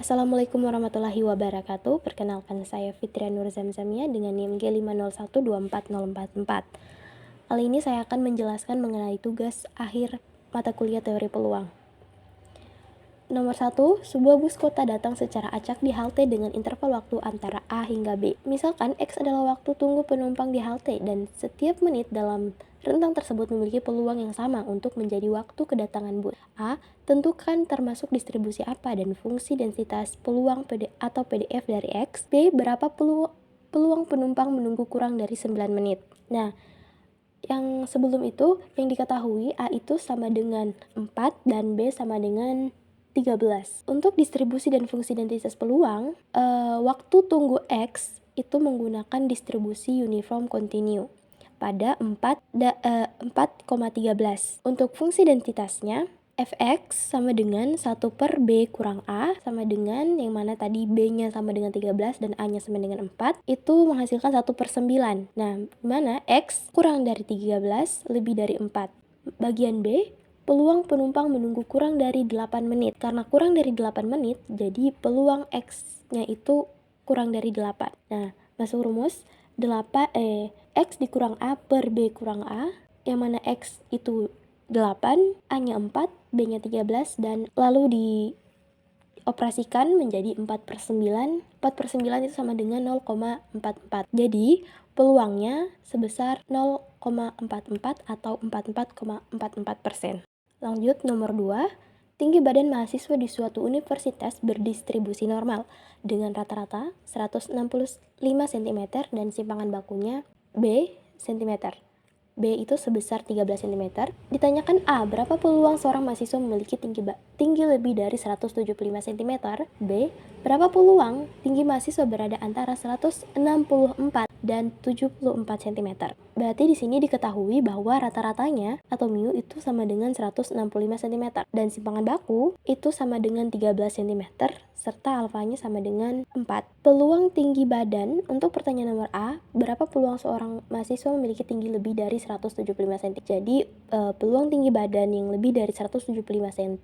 Assalamualaikum warahmatullahi wabarakatuh. Perkenalkan saya Fitria Nur Zamzamia dengan NIM G501240444. Kali ini saya akan menjelaskan mengenai tugas akhir mata kuliah teori peluang. Nomor 1, sebuah bus kota datang secara acak di halte dengan interval waktu antara A hingga B. Misalkan X adalah waktu tunggu penumpang di halte dan setiap menit dalam rentang tersebut memiliki peluang yang sama untuk menjadi waktu kedatangan bus. A, tentukan termasuk distribusi apa dan fungsi densitas peluang atau PDF dari X. B, berapa peluang penumpang menunggu kurang dari 9 menit. Nah, yang sebelum itu yang diketahui A itu sama dengan 4 dan B sama dengan 13. Untuk distribusi dan fungsi densitas peluang, waktu tunggu X itu menggunakan distribusi uniform continue pada 4,13. Untuk fungsi densitasnya, Fx sama dengan 1 per B kurang A sama dengan yang mana tadi B-nya sama dengan 13 dan A-nya sama dengan 4, itu menghasilkan 1 per 9. Nah, mana X kurang dari 13 lebih dari 4. Bagian B, peluang penumpang menunggu kurang dari 8 menit. Karena kurang dari 8 menit, jadi peluang X-nya itu kurang dari 8. Nah, masuk rumus, X dikurang A per B kurang A, yang mana X itu 8, A-nya 4, B-nya 13, dan lalu dioperasikan menjadi 4 per 9. 4 per 9 itu sama dengan 0,44. Jadi, peluangnya sebesar 0,44 atau 44,44%. Lanjut, nomor 2. Tinggi badan mahasiswa di suatu universitas berdistribusi normal dengan rata-rata 165 cm dan simpangan bakunya B cm. B itu sebesar 13 cm. Ditanyakan A, berapa peluang seorang mahasiswa memiliki tinggi lebih dari 175 cm? B, berapa peluang tinggi mahasiswa berada antara 164 dan 74 cm? Berarti di sini diketahui bahwa rata-ratanya atau mu itu sama dengan 165 cm dan simpangan baku itu sama dengan 13 cm serta alfanya sama dengan 4. Peluang tinggi badan untuk pertanyaan nomor A, berapa peluang seorang mahasiswa memiliki tinggi lebih dari 175 cm? Jadi peluang tinggi badan yang lebih dari 175 cm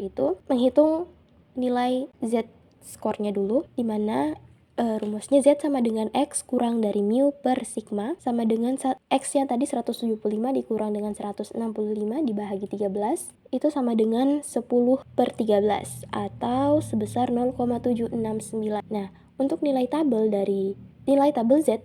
itu menghitung nilai Z skornya dulu, di mana rumusnya Z sama dengan X kurang dari mu per sigma sama dengan X yang tadi 175 dikurang dengan 165 dibagi 13 itu sama dengan 10 per 13 atau sebesar 0,769. Nah, untuk nilai tabel Z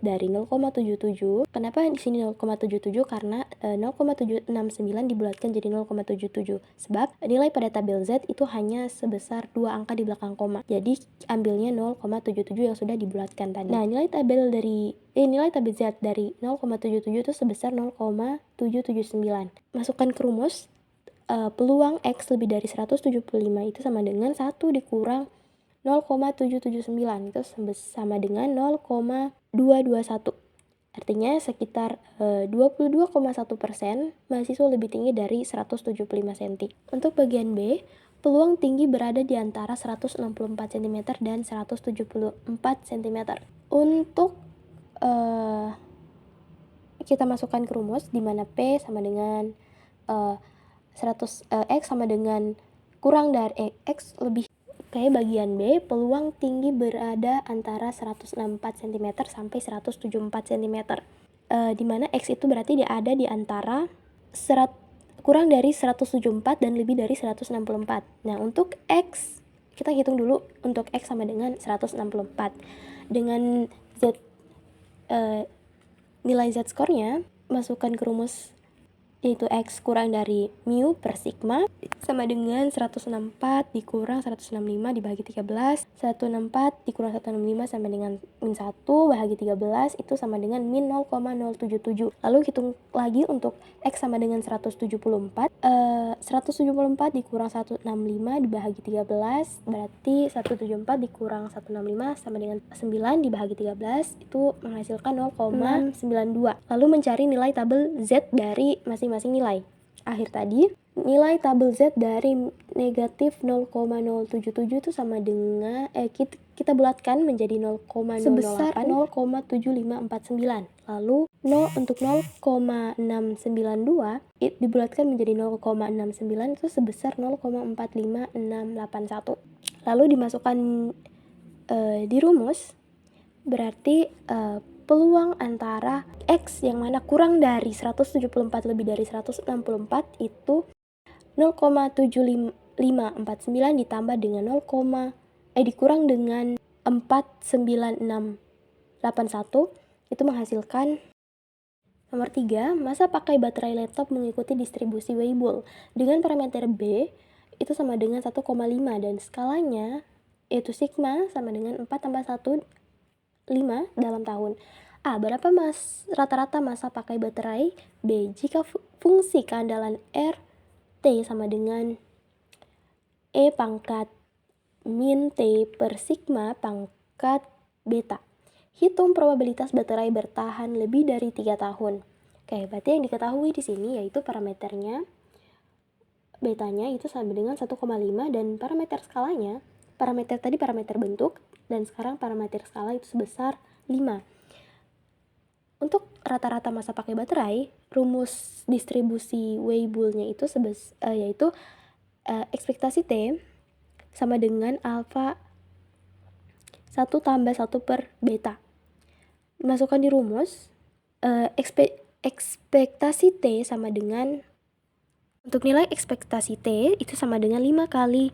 dari 0,77. Kenapa di sini 0,77? Karena 0,769 dibulatkan jadi 0,77. Sebab nilai pada tabel Z itu hanya sebesar 2 angka di belakang koma. Jadi ambilnya 0,77 yang sudah dibulatkan tadi. Nah, nilai tabel Z dari 0,77 itu sebesar 0,779. Masukkan ke rumus, peluang X lebih dari 175 itu sama dengan 1 dikurang 0,779 itu sama dengan 0,221. Artinya sekitar 22,1% mahasiswa lebih tinggi dari 175 cm. Untuk bagian B, peluang tinggi berada di antara 164 cm dan 174 cm. Untuk kita masukkan ke rumus di mana P sama dengan X sama dengan kurang dari X lebih. Oke, bagian B, peluang tinggi berada antara 164 cm sampai 174 cm. Di mana X itu berarti dia ada di antara kurang dari 174 dan lebih dari 164. Nah, untuk X, kita hitung dulu untuk X sama dengan 164. Dengan Z, nilai Z skornya, masukkan ke rumus yaitu X kurang dari mu per sigma sama dengan 164 dikurang 165 dibagi 13. 164 dikurang 165 sama dengan min 1 bahagi 13 itu sama dengan min 0,077. Lalu hitung lagi untuk X sama dengan 174. 174 dikurang 165 dibagi 13 berarti 174 dikurang 165 sama dengan 9 dibagi 13 itu menghasilkan 0,692. Lalu mencari nilai tabel Z dari masing-masing nilai. Akhir tadi, nilai tabel Z dari negatif 0,077 itu sama dengan kita bulatkan menjadi 0,008 sebesar 0,7549. Lalu untuk 0,692 dibulatkan menjadi 0,69 itu sebesar 0,45681. lalu dimasukkan di rumus, berarti peluang antara X yang mana kurang dari 174 lebih dari 164 itu 0,7549 ditambah dengan dikurang dengan 49681 itu menghasilkan nomor 3, masa pakai baterai laptop mengikuti distribusi Weibull dengan parameter B itu sama dengan 1,5 dan skalanya yaitu sigma sama dengan 4 tambah 1, 5 dalam tahun. A. Berapa rata-rata masa pakai baterai? B. Jika fungsi keandalan R T sama dengan E pangkat min T per sigma pangkat beta. Hitung probabilitas baterai bertahan lebih dari 3 tahun. Oke, berarti yang diketahui di sini yaitu parameternya betanya itu sama dengan 1,5 dan parameter skalanya, parameter tadi parameter bentuk dan sekarang parameter skala itu sebesar 5. Untuk rata-rata masa pakai baterai, rumus distribusi Weibull-nya itu yaitu ekspektasi T sama dengan alfa 1 tambah 1 per beta. Masukkan di rumus, ekspektasi T sama dengan, untuk nilai ekspektasi T itu sama dengan 5 kali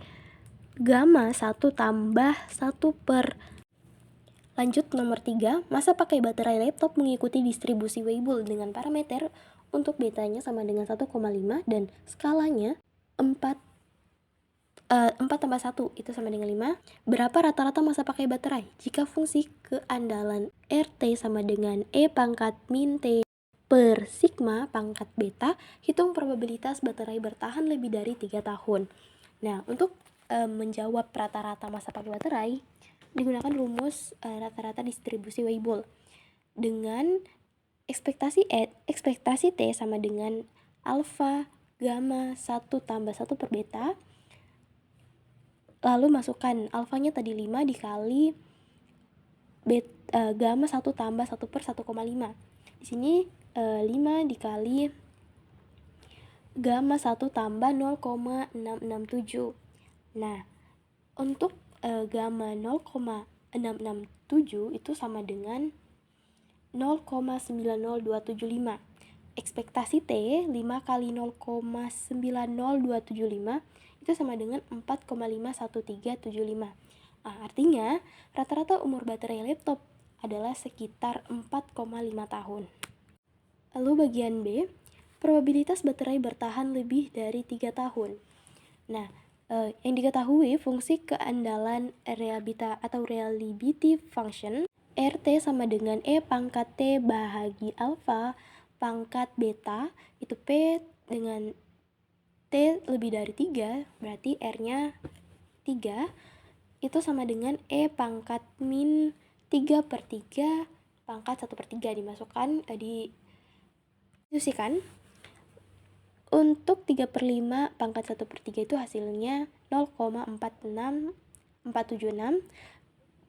gamma 1 tambah 1 per. Lanjut nomor 3, masa pakai baterai laptop mengikuti distribusi Weibull dengan parameter untuk betanya sama dengan 1,5 dan skalanya 4 tambah 1 itu sama dengan 5. Berapa rata-rata masa pakai baterai? Jika fungsi keandalan RT sama dengan E pangkat min T per sigma pangkat beta, hitung probabilitas baterai bertahan lebih dari 3 tahun. Nah, untuk menjawab rata-rata masa pakai baterai, digunakan rumus rata-rata distribusi Weibull dengan ekspektasi T sama dengan alfa gamma 1 tambah 1 per beta. Lalu masukkan alfanya tadi 5 dikali gamma 1 tambah 1 per 1,5. Di sini 5 dikali gamma 1 tambah 0,667. Nah, untuk gamma 0,667 itu sama dengan 0,90275. Ekspektasi T 5 kali 0,90275 itu sama dengan 4,51375. Artinya rata-rata umur baterai laptop adalah sekitar 4,5 tahun. Lalu bagian B, probabilitas baterai bertahan lebih dari 3 tahun. Nah, yang diketahui fungsi keandalan reliability function RT sama dengan E pangkat T bahagi alfa pangkat beta itu P dengan T lebih dari 3, berarti R-nya 3 itu sama dengan E pangkat min 3 per 3 pangkat 1 per 3 dimasukkan, didiskusikan. Untuk 3 per 5 pangkat 1 per 3 itu hasilnya 0,46476.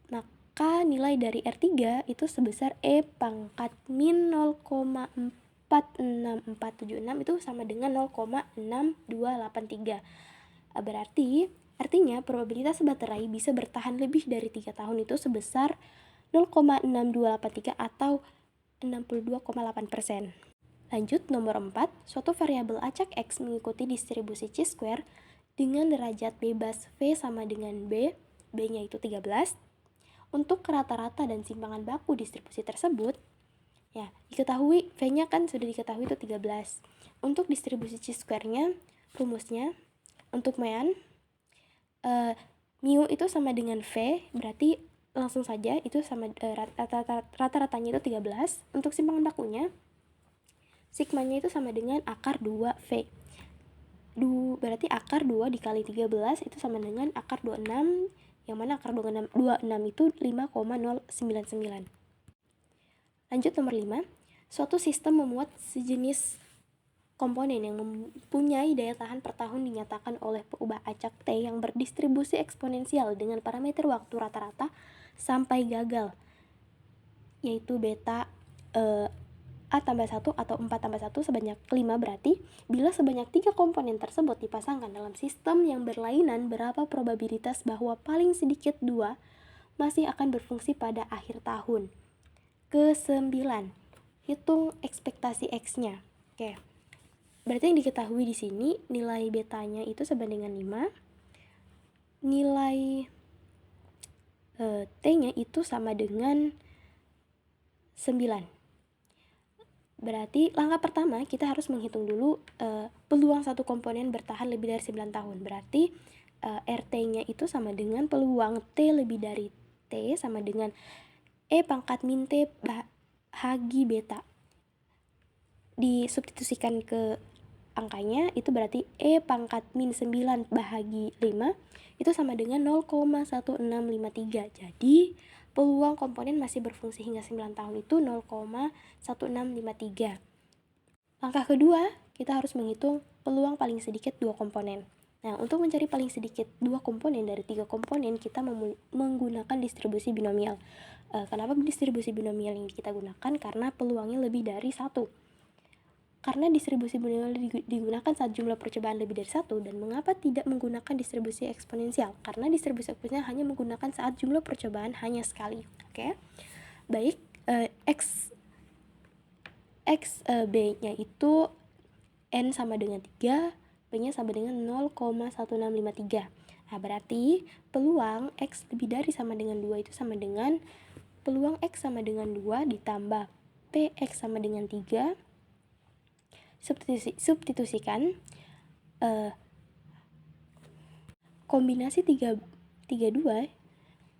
Maka nilai dari R3 itu sebesar E pangkat min 0,46476 itu sama dengan 0,6283. Berarti artinya probabilitas baterai bisa bertahan lebih dari 3 tahun itu sebesar 0,6283 atau 62,8%. Lanjut nomor 4, suatu variabel acak X mengikuti distribusi chi-square dengan derajat bebas V sama dengan B, B-nya itu 13. Untuk rata-rata dan simpangan baku distribusi tersebut, ya diketahui V-nya kan sudah diketahui itu 13. Untuk distribusi chi-square-nya, rumusnya untuk mean mu itu sama dengan V, berarti langsung saja itu sama rata-ratanya itu 13. Untuk simpangan bakunya, sigmanya itu sama dengan akar 2V. Berarti akar 2 dikali 13 itu sama dengan akar 26, yang mana akar 26 itu 5,099. Lanjut nomor 5. Suatu sistem memuat sejenis komponen yang mempunyai daya tahan per tahun dinyatakan oleh peubah acak T yang berdistribusi eksponensial dengan parameter waktu rata-rata sampai gagal, yaitu beta A tambah 1 atau 4 tambah 1 sebanyak 5 berarti bila sebanyak 3 komponen tersebut dipasangkan dalam sistem yang berlainan, berapa probabilitas bahwa paling sedikit 2 masih akan berfungsi pada akhir tahun? Ke-9, hitung ekspektasi X-nya. Oke. Berarti yang diketahui di sini nilai betanya itu sama dengan 5. Nilai T-nya itu sama dengan 9. Berarti langkah pertama kita harus menghitung dulu peluang satu komponen bertahan lebih dari 9 tahun. Berarti RT-nya itu sama dengan peluang T lebih dari T sama dengan E pangkat min T bahagi beta. Disubstitusikan ke angkanya itu berarti E pangkat min 9 bahagi 5 itu sama dengan 0,1653. Jadi peluang komponen masih berfungsi hingga 9 tahun itu 0,1653. Langkah kedua, kita harus menghitung peluang paling sedikit 2 komponen. Nah, untuk mencari paling sedikit 2 komponen dari 3 komponen, kita menggunakan distribusi binomial. Kenapa distribusi binomial yang kita gunakan? Karena peluangnya lebih dari 1. Karena distribusi binomial digunakan saat jumlah percobaan lebih dari 1, dan mengapa tidak menggunakan distribusi eksponensial? Karena distribusi eksponensial hanya menggunakan saat jumlah percobaan hanya sekali. Oke. Baik, B-nya itu N sama dengan 3, B-nya sama dengan 0,1653. Nah, berarti peluang X lebih dari sama dengan 2 itu sama dengan peluang X sama dengan 2 ditambah PX sama dengan 3. Substitusikan kombinasi 32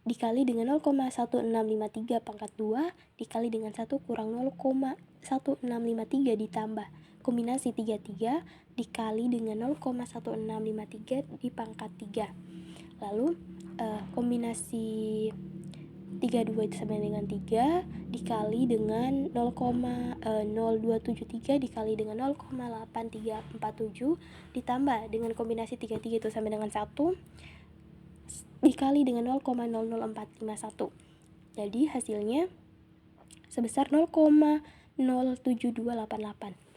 dikali dengan 0,1653 pangkat 2 dikali dengan 1 kurang 0,1653 ditambah kombinasi 33 dikali dengan 0,1653 di pangkat 3. Lalu kombinasi 32 itu sama dengan 3 dikali dengan 0,0273 dikali dengan 0,8347 ditambah dengan kombinasi 33 itu sama dengan 1 dikali dengan 0,00451. Jadi hasilnya sebesar 0,07288.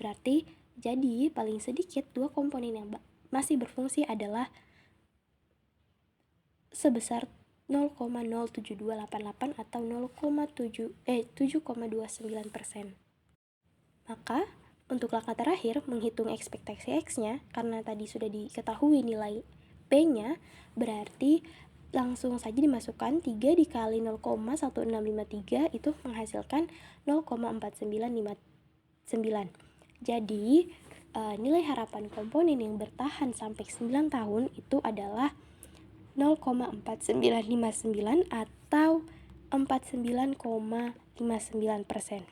Berarti jadi paling sedikit 2 komponen yang masih berfungsi adalah sebesar 0,07288 atau 7,29%. Maka untuk langkah terakhir menghitung ekspektasi X-nya, karena tadi sudah diketahui nilai P-nya, berarti langsung saja dimasukkan 3 dikali 0,1653 itu menghasilkan 0,4959. Jadi nilai harapan komponen yang bertahan sampai 9 tahun itu adalah 0,4959 atau 49,59%.